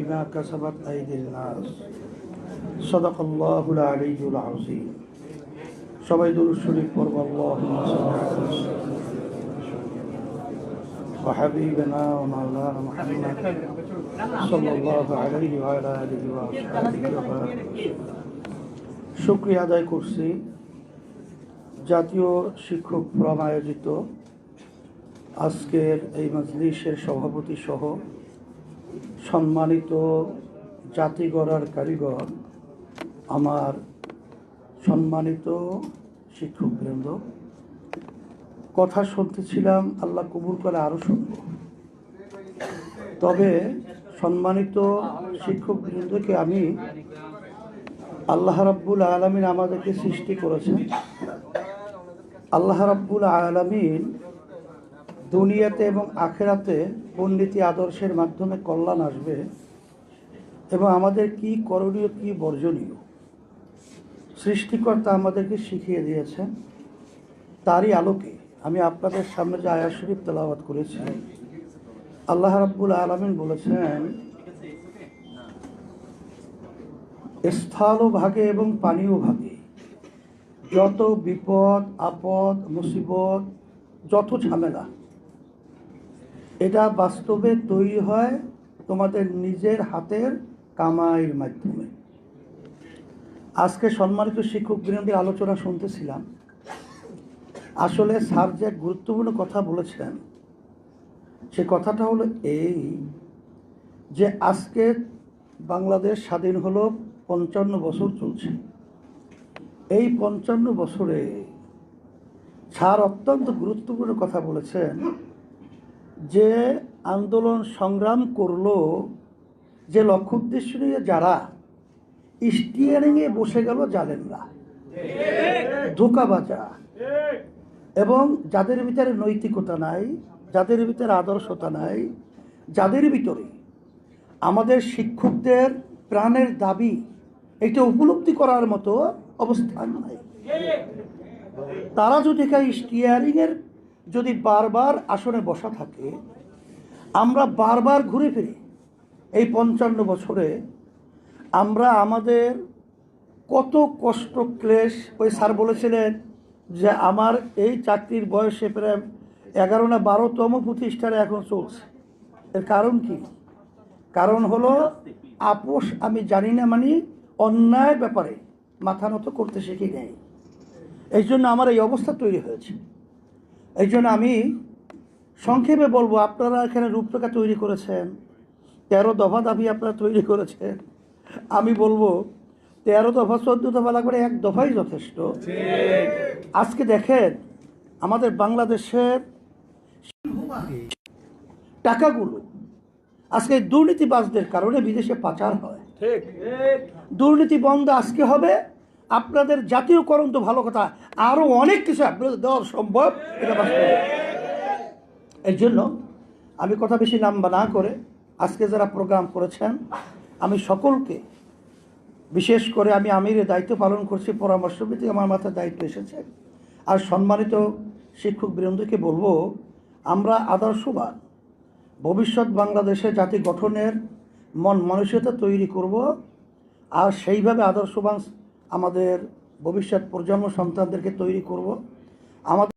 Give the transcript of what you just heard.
بما كسبت أيدي الناس صدق الله العلي العظيم সবাই দুরূদ শরীফ পড়ব আল্লাহুম্মা সাল্লি আলা হাবিবিনা ওয়া মাওলানা মুহাম্মদ সাল্লাল্লাহু আলাইহি ওয়া আলা আলিহি ওয়া সাহবিহি। শুকরিয়া আদায় করছি জাতীয় শিক্ষক ফোরাম আয়োজিত আজকের এই মজলিসের সভাপতি সহ সম্মানিত জাতি গড়ার কারিগর, আমার সম্মানিত শিক্ষকবৃন্দ, কথা শুনতেছিলাম, আল্লাহ কবুল করে আরও শুনব। তবে সম্মানিত শিক্ষকবৃন্দকে আমি আল্লাহ রাব্বুল আলামিন আমাদেরকে সৃষ্টি করেছেন। আল্লাহ রাব্বুল আলামিন দুনিয়াতে এবং আখেরাতে পণ্ডিতি আদর্শের মাধ্যমে কল্যাণ আসবে এবং আমাদের কি করণীয় কি বর্জনীয় সৃষ্টিকর্তা আমাদেরকে শিখিয়ে দিয়েছেন। তারই আলোকে আমি আপনাদের সামনে যে আয়াত শরীফ তেলাওয়াত করেছি, আল্লাহ রাব্বুল আলামিন বলেছেন, স্থল ভাগে এবং পানীয় ভাগে যত বিপদ আপদ মুসিবত যত ঝামেলা, এটা বাস্তবে তৈরি হয় তোমাদের নিজের হাতের কামাইয়ের মাধ্যমে। আজকে সম্মানিত শিক্ষকবৃন্দের আলোচনা শুনতেছিলাম। আসলে স্যার যে গুরুত্বপূর্ণ কথা বলেছেন, সে কথাটা হলো এই যে আজকে বাংলাদেশ স্বাধীন হলো ৫৫ বছর চলছে। এই ৫৫ বছরে স্যার অত্যন্ত গুরুত্বপূর্ণ কথা বলেছেন যে আন্দোলন সংগ্রাম করলো, যে লক্ষ্য উদ্দেশ্য নিয়ে যারা স্টিয়ারিংয়ে বসে গেল জালেমরা, ধোঁকাবাজা, এবং যাদের ভিতরে নৈতিকতা নাই, যাদের ভিতরে আদর্শতা নাই, যাদের ভিতরে আমাদের শিক্ষকদের প্রাণের দাবি এটা উপলব্ধি করার মতো অবস্থান নাই, তারা যদি এখানে স্টিয়ারিংয়ের যদি বারবার আসনে বসা থাকে, আমরা বারবার ঘুরে ফিরে এই ৫৫ বছরে আমরা আমাদের কত কষ্ট ক্লেশ, ওই স্যার বলেছিলেন যে আমার এই চাকরির বয়সে প্রায় 11 না 12তম প্রতিষ্ঠানে এখন চলছে। এর কারণ কি? কারণ হলো আপোষ আমি জানি না, মানে অন্যায় ব্যাপারে মাথা নত করতে শিখি নেই। এই জন্য আমার এই অবস্থা তৈরি হয়েছে। এই জন্য আমি সংক্ষেপে বলবো, আপনারা এখানে রূপরেখা তৈরি করেছেন, 13 দফা দাবি আপনারা তৈরি করেছেন। আমি বলবো 13 দফা 14 দফা লাগবে, এক দফাই যথেষ্ট। আজকে দেখেন আমাদের বাংলাদেশের টাকাগুলো আজকে দুর্নীতিবাজদের কারণে বিদেশে পাচার হয়। দুর্নীতি বন্ধ আজকে হবে। আপনাদের জাতীয়করণ তো ভালো কথা, আরও অনেক কিছু আপনাদের দেওয়া সম্ভব, এটা বাস্তব। এই জন্য আমি কথা বেশি লম্বা না করে আজকে যারা প্রোগ্রাম করেছেন, আমি সকলকে, বিশেষ করে আমি আমিরের দায়িত্ব পালন করছি, পরামর্শভিত্তিক আমার মাথায় দায়িত্ব এসেছে, আর সম্মানিত শিক্ষকবৃন্দকে বলবো, আমরা আদর্শবান ভবিষ্যৎ বাংলাদেশে জাতি গঠনের মন মানসিকতা তৈরি করব, আর সেইভাবে আদর্শবান আমাদের ভবিষ্যৎ প্রজন্ম সন্তানদেরকে তৈরি করব। আমাদের